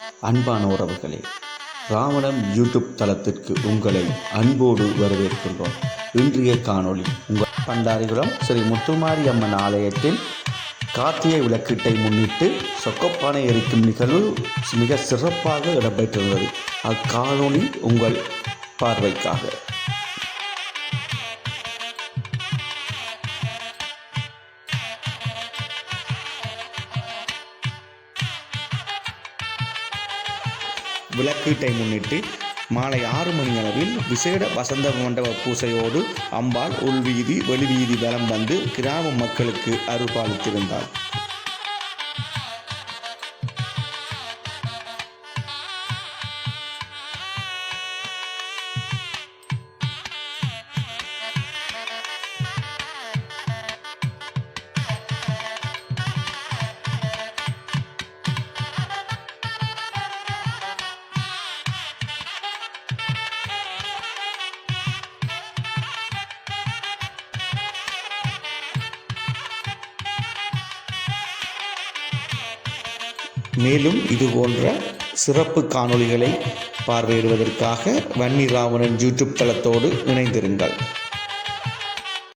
அன்பான உறவுகளே, ராவணம் யூடியூப் தளத்திற்கு உங்களை அன்போடு வரவேற்கின்றோம். இன்றைய காணொளி உங்கள் பண்டாரிகுளம் ஸ்ரீ முத்துமாரி அம்மன் ஆலயத்தில் கார்த்திகை விளக்கீட்டை முன்னிட்டு சொக்கப்பானை எரிக்கும் நிகழ்வு மிக சிறப்பாக இடம்பெற்றுள்ளது. அக்காணொளி உங்கள் பார்வைக்காக. விளக்கீட்டை முன்னிட்டு மாலை 6 மணி அளவில் விசேட வசந்த மண்டப பூசையோடு அம்பாள் உள்வீதி வெளிவீதி வலம் வந்து கிராம மக்களுக்கு அருள்பாலித்திருந்தார். மேலும் இதுபோன்ற சிறப்பு காணொளிகளை பார்வையிடுவதற்காக வன்னி ராவணன் யூடியூப் தளத்தோடு இணைந்திருங்கள்.